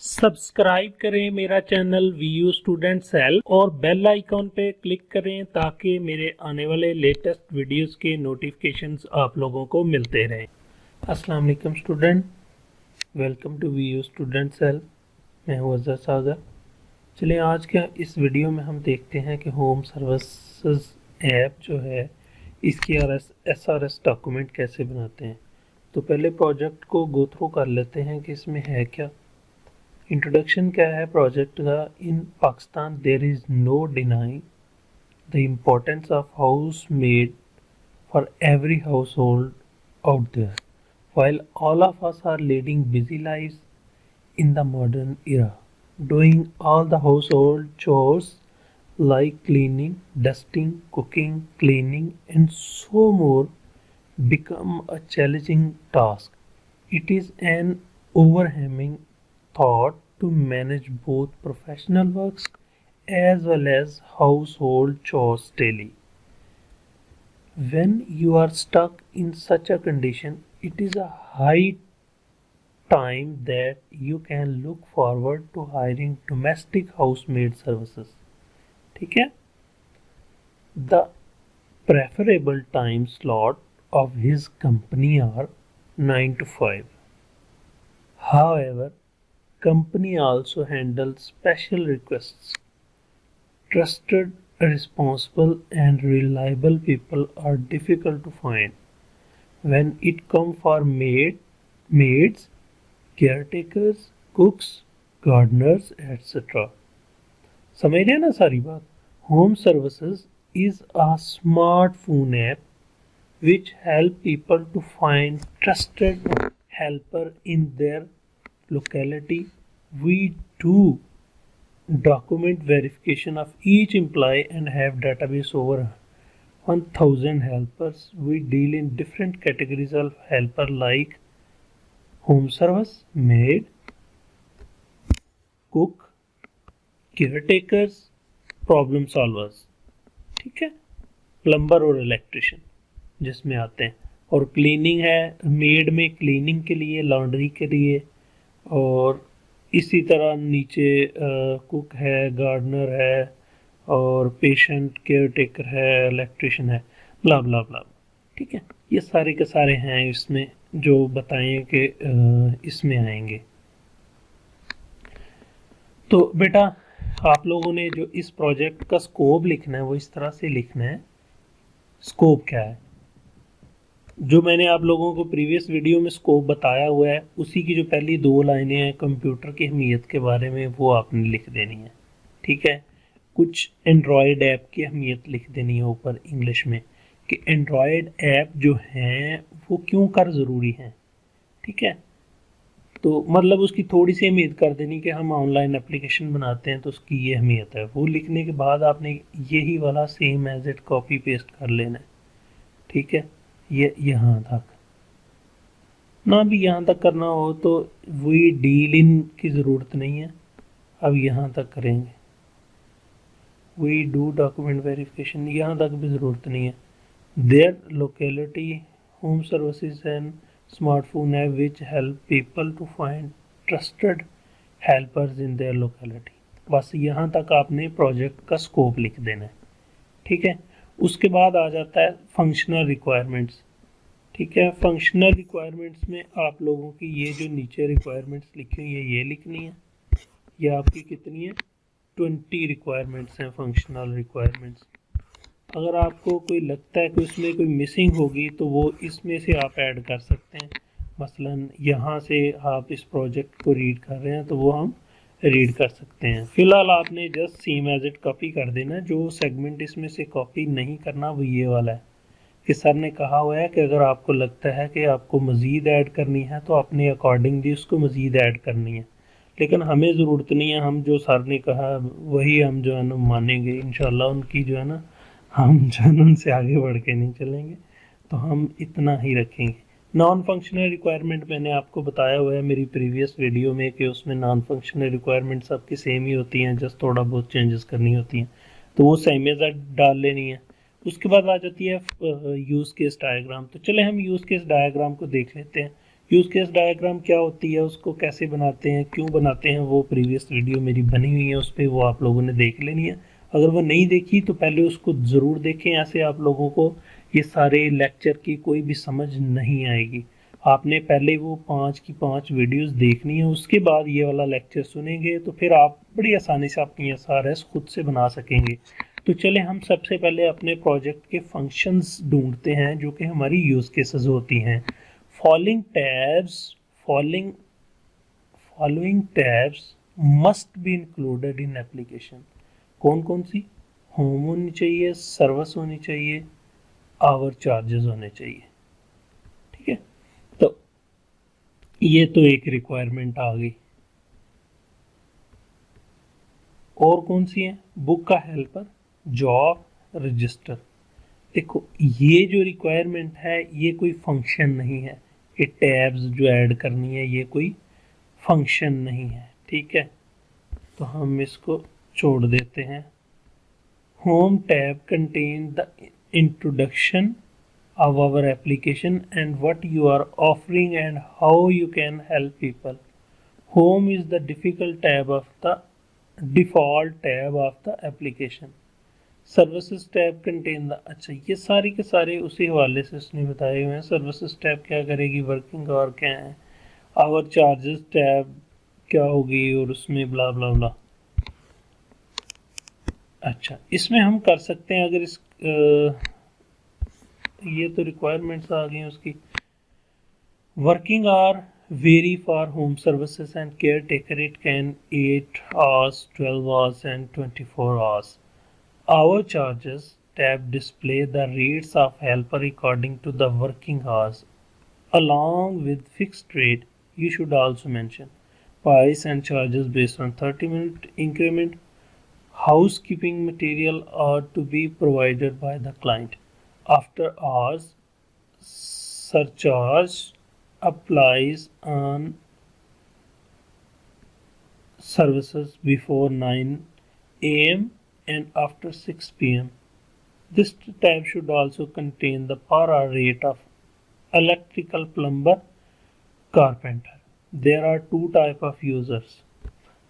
Subscribe करें मेरा channel Vu student cell और बेल आइकॉन पे क्लिक करें ताकि मेरे आने वाले लेटेस्ट वीडियोस के नोटिफिकेशंस आप लोगों को मिलते रहें। अस्सलाम वालेकुम student, welcome to VU student cell. मैं हूं अज़हर सागर। चलिए आज के इस वीडियो में हम देखते हैं कि होम सर्विसेज ऐप जो है इसकी SRS डॉक्यूमेंट कैसे बनाते हैं। तो पहले प्रोजेक्ट को गो थ्रू कर लेते हैं कि इसमें है क्या। इंट्रोडक्शन क्या है प्रोजेक्ट का। In Pakistan there is no denying the importance of house maid for every household out there while all of us are leading busy lives in the modern era, doing all the household chores like cleaning, dusting, cooking, cleaning, and so more become a challenging task. It is an overwhelming thought to manage both professional works as well as household chores daily. When you are stuck in such a condition, it is a high time that you can look forward to hiring domestic housemaid services. ठीक है? The preferable time slot of his company are 9 to 5. However, company also handles special requests. Trusted, responsible and reliable people are difficult to find. When it comes for maids, caretakers, cooks, gardeners, etc. समझ रहे हैं ना सारी बात। Home Services is a smartphone app which help people to find trusted helper in their locality. We do document verification of each employee and have database over 1000 helpers. We deal in different categories of helper like home service, maid, cook, caretakers, problem solvers. ठीक है, plumber और electrician जिसमें आते हैं। और cleaning है, made में cleaning के लिए, लॉन्ड्री के लिए, और इसी तरह नीचे कुक है, गार्डनर है, और पेशेंट केयर टेकर है, इलेक्ट्रिशियन है, ब्ला ब्ला ब्ला। ठीक है, ये सारे के सारे हैं इसमें जो बताएं कि इसमें आएंगे। तो बेटा आप लोगों ने जो इस प्रोजेक्ट का स्कोप लिखना है वो इस तरह से लिखना है। स्कोप क्या है, जो मैंने आप लोगों को प्रीवियस वीडियो में स्कोप बताया हुआ है उसी की जो पहली 2 लाइनें हैं कंप्यूटर की अहमियत के बारे में वो आपने लिख देनी है। ठीक है, कुछ एंड्रॉयड ऐप की अहमियत लिख देनी है ऊपर इंग्लिश में कि एंड्रॉयड ऐप जो हैं वो क्यों कर ज़रूरी हैं। ठीक है, तो मतलब उसकी थोड़ी सी अहमियत कर देनी कि हम ऑनलाइन एप्लीकेशन बनाते हैं तो उसकी ये अहमियत है। वो लिखने के बाद आपने यही वाला same as it copy paste कर लेना है। ठीक है, ये यहाँ तक ना भी यहाँ तक करना हो तो वी डील इन की ज़रूरत नहीं है, अब यहाँ तक करेंगे। वी डू डॉक्यूमेंट वेरिफिकेशन, यहाँ तक भी ज़रूरत नहीं है। Their locality, home services and smartphone app which help people to find trusted helpers in their locality। बस यहाँ तक आपने प्रोजेक्ट का स्कोप लिख देना है। ठीक है, उसके बाद आ जाता है फंक्शनल रिक्वायरमेंट्स। ठीक है, फंक्शनल रिक्वायरमेंट्स में आप लोगों की ये जो नीचे रिक्वायरमेंट्स लिखी हुई है ये लिखनी है। ये आपकी कितनी है, 20 रिक्वायरमेंट्स हैं फंक्शनल रिक्वायरमेंट्स। अगर आपको कोई लगता है कि उसमें कोई मिसिंग होगी तो वो इसमें से आप ऐड कर सकते हैं। मसलन यहाँ से आप इस प्रोजेक्ट को रीड कर रहे हैं तो वो हम रीड कर सकते हैं। फ़िलहाल आपने just same as it copy कर देना। जो सेगमेंट इसमें से कॉपी नहीं करना वो ये वाला है कि सर ने कहा हुआ है कि अगर आपको लगता है कि आपको मज़ीद ऐड करनी है तो अपने अकॉर्डिंगली उसको मज़ीद ऐड करनी है, लेकिन हमें ज़रूरत नहीं है। हम जो सर ने कहा वही हम जो है ना मानेंगे इंशाल्लाह। उनकी जो है ना हम जनून से आगे बढ़ के नहीं चलेंगे, तो हम इतना ही रखेंगे। नॉन फंक्शनल रिक्वायरमेंट मैंने आपको बताया हुआ है मेरी प्रीवियस वीडियो में कि उसमें नॉन फंक्शनल रिक्वायरमेंट सबकी सेम ही होती हैं, जस्ट थोड़ा बहुत चेंजेस करनी होती हैं, तो वो सेम एज डाल लेनी है। उसके बाद आ जाती है यूज़ केस डायग्राम। तो चले हम यूज़ केस डायग्राम को देख लेते हैं यूज़ केस डायग्राम क्या होती है, उसको कैसे बनाते हैं, क्यों बनाते हैं, वो प्रीवियस वीडियो मेरी बनी हुई है, उस पर वो आप लोगों ने देख लेनी है। अगर वो नहीं देखी तो पहले उसको ज़रूर देखें, ऐसे आप लोगों को ये सारे लेक्चर की कोई भी समझ नहीं आएगी। आपने पहले वो 5 की 5 वीडियोस देखनी है, उसके बाद ये वाला लेक्चर सुनेंगे तो फिर आप बड़ी आसानी से अपनी एसआरएस खुद से बना सकेंगे। तो चले हम सबसे पहले अपने प्रोजेक्ट के फंक्शंस ढूंढते हैं जो कि हमारी यूज़ केसेस होती हैं। Following tabs must be included in application. कौन कौन सी? होम होनी चाहिए, सर्विस होनी चाहिए, आवर चार्जेस होने चाहिए। ठीक है, तो ये तो एक रिक्वायरमेंट आ गई। और कौन सी है? बुक का हेल्पर, जॉब, रजिस्टर। देखो ये जो रिक्वायरमेंट है ये कोई फंक्शन नहीं है, ये टैब्स जो ऐड करनी है ये कोई फंक्शन नहीं है। ठीक है, तो हम इसको छोड़ देते हैं। Home tab contain the introduction of our application and what you are offering and how you can help people. Home is the default tab of the application. Services tab contain the, अच्छा ये सारी के सारे उसी हवाले से उसने बताए हुए हैं। सर्विसेज टैब क्या करेगी, वर्किंग आवर क्या है, आवर चार्जेस टैब क्या होगी, और उसमें ब्ला ब्ला ब्ला। अच्छा इसमें हम कर सकते हैं, अगर इस ये तो रिक्वायरमेंट्स आ गई हैं उसकी। Working hour very for home services and care taker, it can 8 hours, 12 hours and 24 hours. Our charges tab display the rates of helper according to the working hours. Along with fixed rate, you should also mention price and charges based on 30-minute increment. Housekeeping material are to be provided by the client. After hours, surcharge applies on services before 9 a.m. and after 6 p.m. This tab should also contain the per hour rate of electrical plumber, carpenter. There are 2 type of users.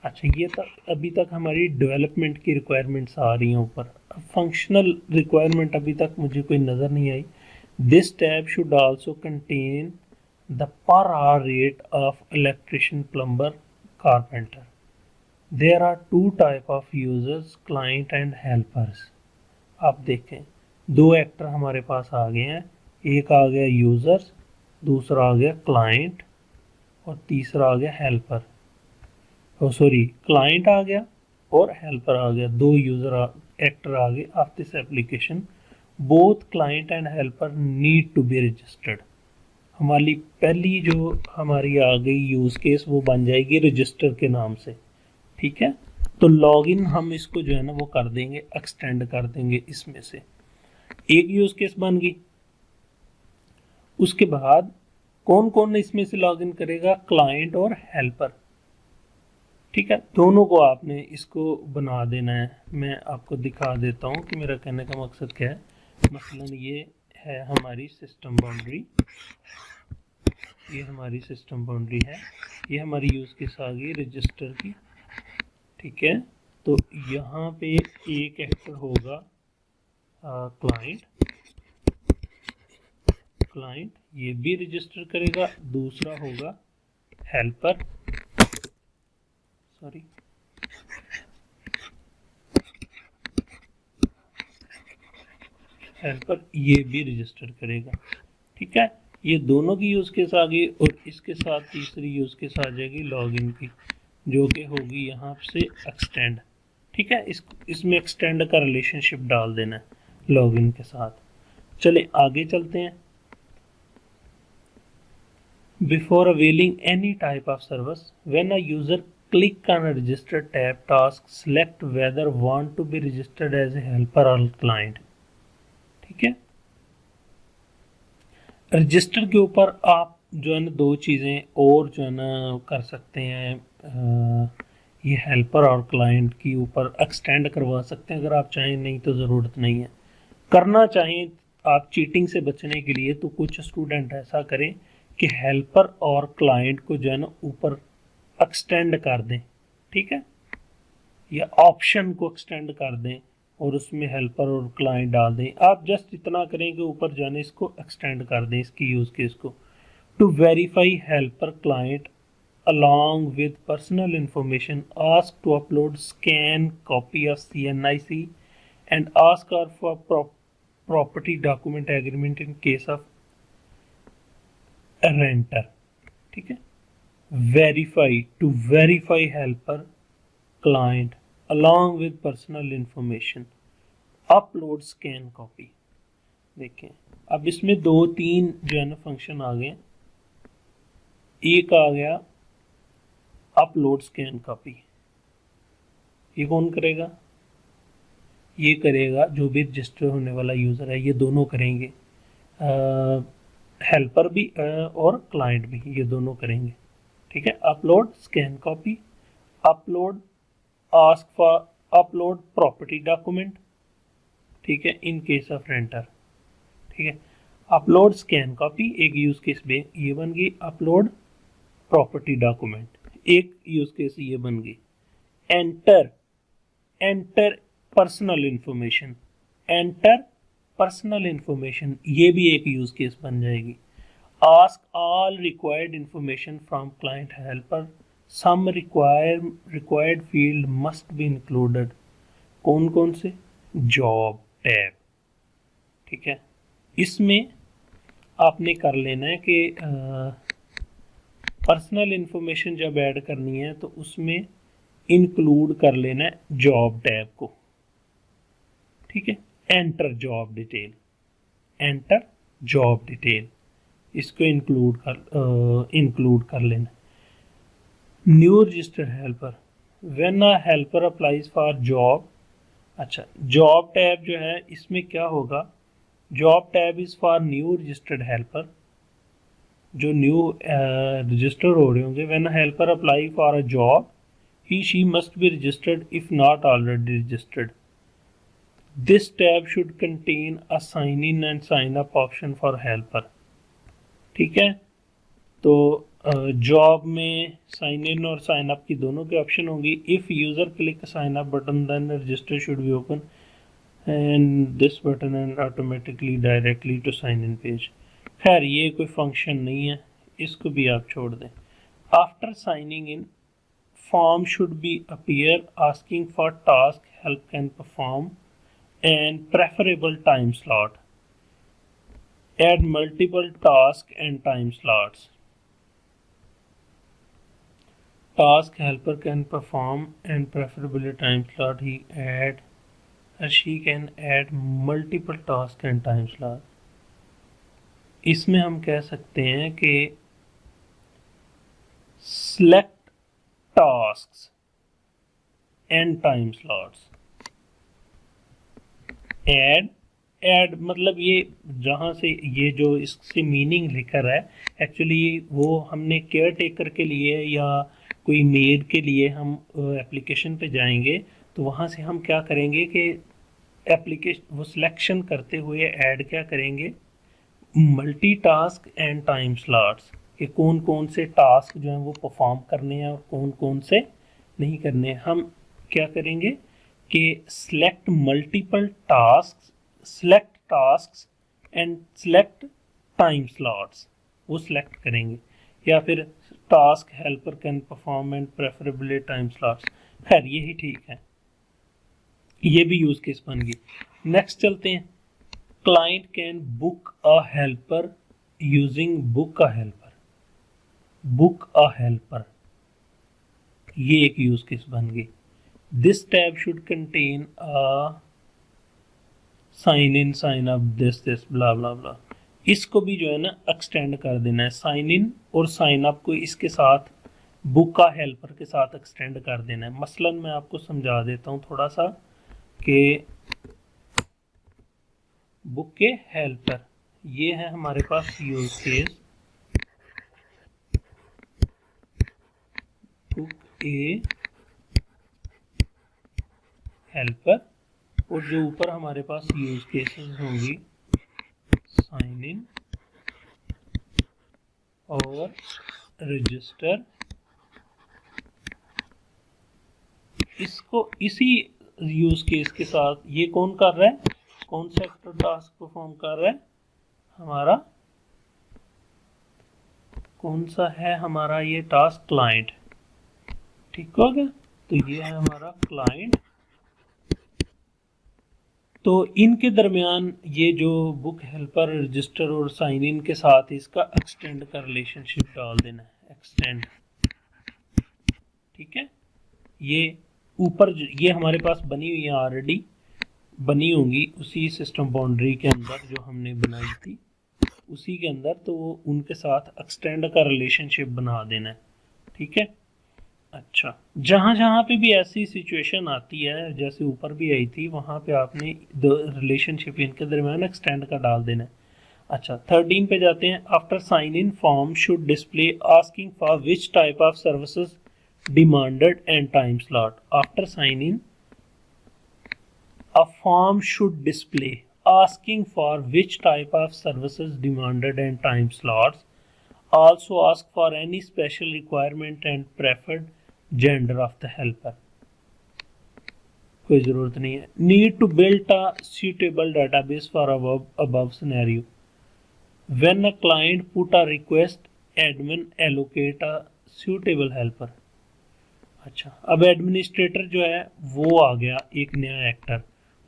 अच्छा ये तक अभी तक हमारी development की requirements आ रही हैं ऊपर। फंक्शनल रिक्वायरमेंट अभी तक मुझे कोई नज़र नहीं आई। This tab should also contain the per hour rate of electrician, plumber, carpenter. There are 2 type of users, client and helpers. आप देखें 2 एक्टर हमारे पास आ गए हैं, एक आ गया यूजर्स, दूसरा आ गया क्लाइंट और तीसरा आ गया हेल्पर। सॉरी, क्लाइंट आ गया और हेल्पर आ गया, 2 यूजर एक्टर आ गए of this application. Both client and helper need to be registered. हमारी पहली जो हमारी आ गई यूज केस वो बन जाएगी रजिस्टर के नाम से। ठीक है, तो लॉगिन हम इसको जो है ना वो कर देंगे, एक्सटेंड कर देंगे। इसमें से एक यूज केस बन गई। उसके बाद कौन कौन इसमें से लॉगिन करेगा? क्लाइंट और हेल्पर। ठीक है, दोनों को आपने इसको बना देना है। मैं आपको दिखा देता हूँ कि मेरा कहने का मकसद क्या है। मसलन ये है हमारी सिस्टम बाउंड्री, ये हमारी सिस्टम बाउंड्री है, ये हमारी यूज केस आ गई रजिस्टर की। ठीक है, तो यहाँ पे एक एक्टर होगा क्लाइंट, ये भी रजिस्टर करेगा। दूसरा होगा हेल्पर, सॉरी हेल्पर, ये भी रजिस्टर करेगा। ठीक है, ये दोनों की यूज केस आ गई और इसके साथ तीसरी यूज केस आ जाएगी लॉगिन की, जो कि होगी यहाँ से एक्सटेंड। ठीक है, इसमें एक्सटेंड का रिलेशनशिप डाल देना है लॉगिन के साथ। चले आगे चलते हैं। Before availing any type of service, when a user click on a register tab task, select whether want to be registered as a helper or client। ठीक है, रजिस्टर के ऊपर आप जो है ना 2 चीज़ें और जो है ना कर सकते हैं। ये हेल्पर और क्लाइंट की ऊपर एक्सटेंड करवा सकते हैं अगर आप चाहें, नहीं तो ज़रूरत नहीं है। करना चाहें आप चीटिंग से बचने के लिए तो कुछ स्टूडेंट ऐसा करें कि हेल्पर और क्लाइंट को जो है ना ऊपर एक्सटेंड कर दें, ठीक है, या ऑप्शन को एक्सटेंड कर दें और उसमें हेल्पर और क्लाइंट डाल दें। आप जस्ट इतना करें कि ऊपर जाने इसको एक्सटेंड कर दें, इसकी यूज केस को। To verify helper client along with personal information, ask to upload scan copy of CNIC and ask her for property document agreement in case of a renter, ठीक है। verify to verify helper client along with personal information, upload scan copy। देखें अब इसमें दो तीन जो है ना फंक्शन आ गए। एक आ गया अपलोड स्कैन कॉपी, ये कौन करेगा? ये करेगा जो भी रजिस्टर होने वाला यूज़र है, ये दोनों करेंगे, हेल्पर भी और क्लाइंट भी, ये दोनों करेंगे, ठीक है। Upload scan copy, upload ask for upload property document, ठीक है, इन केस ऑफ रेंटर, ठीक है। अपलोड स्कैन कॉपी एक यूज केस में ये बन गई, अपलोड प्रॉपर्टी डॉक्यूमेंट एक यूज केस ये बन गई। Enter personal information, enter personal information ये भी एक यूज केस बन जाएगी। Ask all required information from client helper, some required field must be included. कौन कौन से? जॉब टैब, ठीक है। इसमें आपने कर लेना है कि पर्सनल इंफॉर्मेशन जब ऐड करनी है तो उसमें इंक्लूड कर लेना है जॉब टैब को, ठीक है। Enter job detail, enter job detail इसको इंक्लूड कर लेना। New registered helper, when a helper applies for job, अच्छा जॉब टैब जो है इसमें क्या होगा? Job tab is for new registered helper, जो न्यू रजिस्टर हो रहे होंगे। When a helper apply for a job he she must be registered if not already registered. This tab should contain a sign in and sign up option for helper, ठीक है। तो job में sign in और sign up की दोनों के option होंगी। If user click sign up button then register should be open and this button and automatically directly to sign in page. खैर ये कोई फंक्शन नहीं है, इसको भी आप छोड़ दें। After signing in, form should be appear asking for task help can perform and preferable time slot. Add multiple task and time slots. Task helper can perform and preferably time slot. He add or she can add multiple task and time slot. इसमें हम कह सकते हैं कि select tasks and time slots. add मतलब ये जहाँ से ये जो इससे मीनिंग लिखा है एक्चुअली वो हमने केयर टेकर के लिए या कोई मेड के लिए हम एप्लीकेशन पे जाएंगे तो वहाँ से हम क्या करेंगे कि एप्लीकेशन वो सिलेक्शन करते हुए ऐड क्या करेंगे? मल्टीटास्क एंड टाइम स्लॉट्स, कि कौन कौन से टास्क जो हैं वो परफॉर्म करने हैं और कौन कौन से नहीं करने। हम क्या करेंगे कि select multiple task, select task and select time slots, वो सिलेक्ट करेंगे, या फिर task helper can perform and preferably time slots. खैर यही ठीक है, ये भी यूज केस बन गई। नेक्स्ट चलते हैं। Client can book a helper using book a helper, book a helper ये एक यूज केस बन गई। This tab should contain a sign in sign up this blah blah blah, इसको भी जो है ना एक्सटेंड कर देना है। साइन इन और साइन अप को इसके साथ बुक का हेल्पर के साथ एक्सटेंड कर देना है। मसलन मैं आपको समझा देता हूँ थोड़ा सा कि बुक के हेल्पर ये है हमारे पास यूज केस, बुक ए हेल्पर, और जो ऊपर हमारे पास यूज केसेस होंगी साइन इन और रजिस्टर, इसको इसी यूज केस के साथ ये कौन कर रहा है, कौन सा एक्टर टास्क परफॉर्म कर रहा है हमारा, कौन सा है हमारा ये टास्क, क्लाइंट। ठीक हो गया, तो ये है हमारा क्लाइंट। तो इनके दरमियान ये जो बुक हेल्पर, रजिस्टर और साइन इन के साथ इसका एक्सटेंड का रिलेशनशिप डाल देना है, एक्सटेंड। ठीक है, ये ऊपर ये हमारे पास बनी हुई है, ऑलरेडी बनी होंगी उसी सिस्टम बाउंड्री के अंदर जो हमने बनाई थी उसी के अंदर, तो वो उनके साथ एक्सटेंड का रिलेशनशिप बना देना है। ठीक है, अच्छा, जहाँ जहाँ पे भी ऐसी सिचुएशन आती है जैसे ऊपर भी आई थी, वहाँ पे आपने रिलेशनशिप इनके दरमियान एक्सटेंड का डाल देना है। अच्छा, 13 पे जाते हैं। After sign in form should display asking for which type of services demanded and time slot. After sign in, a form should display asking for which type of services demanded and time slots. Also ask for any special requirement and preferred gender of the helper. कोई ज़रूरत नहीं है। Need to build a suitable database for above scenario. When a client put a request, admin allocate a suitable helper. अच्छा, अब administrator जो है वो आ गया, एक नया एक्टर,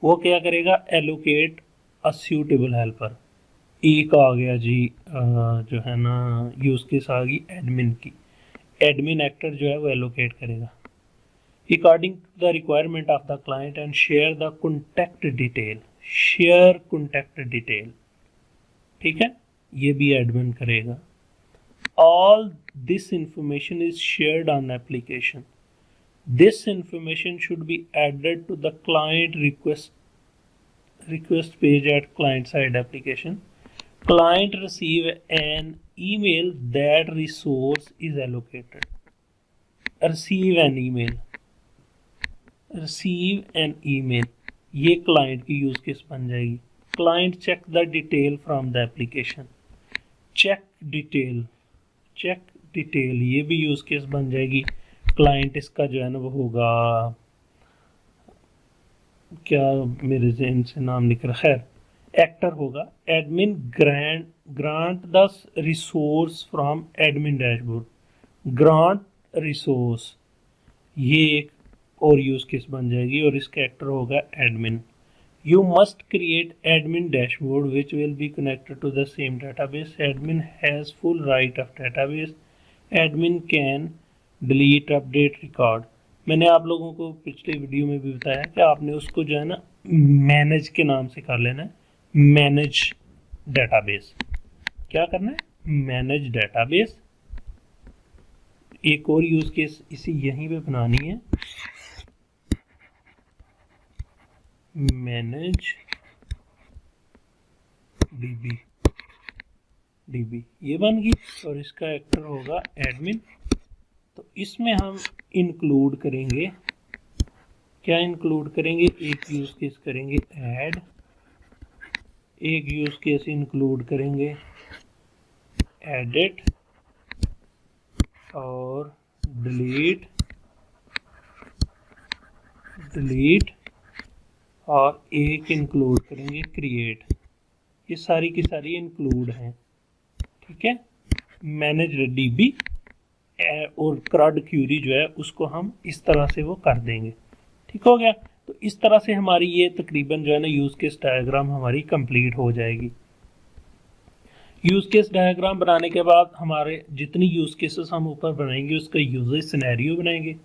वो क्या करेगा, एलोकेट अ सूटेबल हेल्पर। एक आ गया जी जो है ना यूज केस आ गई एडमिन की, एडमिन एक्टर जो है वो एलोकेट करेगा according to the requirement of the client and share the contact detail, share contact detail. ठीक है, ये भी एडमिन करेगा। All this information is shared on application. This information should be added to the client request page at client side application. Client receive an email that resource is allocated. Receive an email. Receive an email. ये client की use case बन जाएगी. Client check the detail from the application. Check detail. Check detail ये भी use case बन जाएगी। Client इसका जो है ना वो होगा, क्या मेरे ज़हन से नाम निकल, खैर एक्टर होगा। Admin grant the resource from admin dashboard, grant resource, ये एक और यूज केस बन जाएगी और इसका एक्टर होगा admin. You must create admin dashboard which will be connected to the same database. Admin has full right of database. Admin can delete update record. मैंने आप लोगों को पिछले वीडियो में भी बताया कि आपने उसको जो है ना मैनेज के नाम से कर लेना है, मैनेज डेटाबेस। क्या करना है, मैनेज डेटाबेस। एक और यूज केस इसी यहीं पे बनानी है, मैनेज डीबी, ये बन गई और इसका एक्टर होगा एडमिन। तो इसमें हम इंक्लूड करेंगे, क्या इंक्लूड करेंगे, एक यूज केस करेंगे ऐड, एक यूज केस इंक्लूड करेंगे एडिट और डिलीट और एक इंक्लूड करेंगे क्रिएट। ये सारी की सारी इंक्लूड हैं। ठीक है, मैनेज डीबी और CRUD क्यूरी जो है उसको हम इस तरह से वो कर देंगे। ठीक हो गया, तो इस तरह से हमारी ये तकरीबन जो है ना यूज केस डायग्राम हमारी कंप्लीट हो जाएगी। यूज केस डायग्राम बनाने के बाद हमारे जितनी यूज केसेस हम ऊपर बनाएंगे उसका यूजेज सिनेरियो बनाएंगे।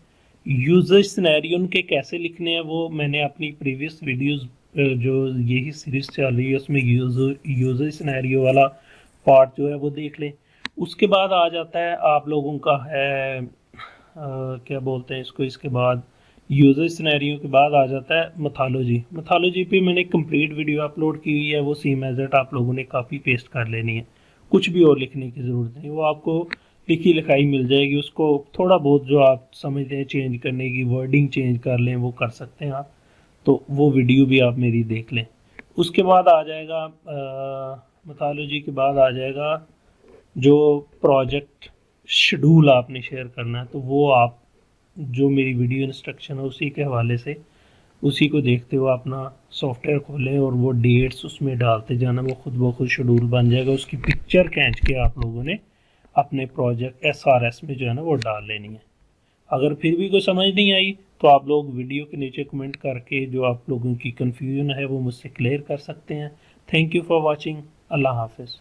यूजेज सिनेरियो के कैसे लिखने हैं वो मैंने अपनी प्रीवियस वीडियोस जो यही सीरीज चल रही है उसमें यूजेज सिनेरियो वाला पार्ट जो है वो देख लें। उसके बाद आ जाता है आप लोगों का है क्या बोलते हैं इसको, इसके बाद यूजर सिनेरियो के बाद आ जाता है मैथोलॉजी। मैथोलॉजी पे मैंने कंप्लीट वीडियो अपलोड की हुई है, वो सेम एज इट आप लोगों ने कॉपी पेस्ट कर लेनी है, कुछ भी और लिखने की ज़रूरत नहीं, वो आपको लिखी लिखाई मिल जाएगी। उसको थोड़ा बहुत जो आप समझते हैं चेंज करने की, वर्डिंग चेंज कर लें, वो कर सकते हैं आप, तो वो वीडियो भी आप मेरी देख लें। उसके बाद आ जाएगा मैथोलॉजी के बाद आ जाएगा जो प्रोजेक्ट शेड्यूल आपने शेयर करना है, तो वो आप जो मेरी वीडियो इंस्ट्रक्शन है उसी के हवाले से उसी को देखते हुए अपना सॉफ्टवेयर खोलें और वो डेट्स उसमें डालते जाना, वो खुद ब खुद शेड्यूल बन जाएगा। उसकी पिक्चर खींच के आप लोगों ने अपने प्रोजेक्ट SRS में जो है ना वो डाल लेनी है। अगर फिर भी कोई समझ नहीं आई तो आप लोग वीडियो के नीचे कमेंट करके जो आप लोगों की कन्फ्यूजन है वो मुझसे क्लियर कर सकते हैं। Thank you for watching. अल्लाह हाफिज़।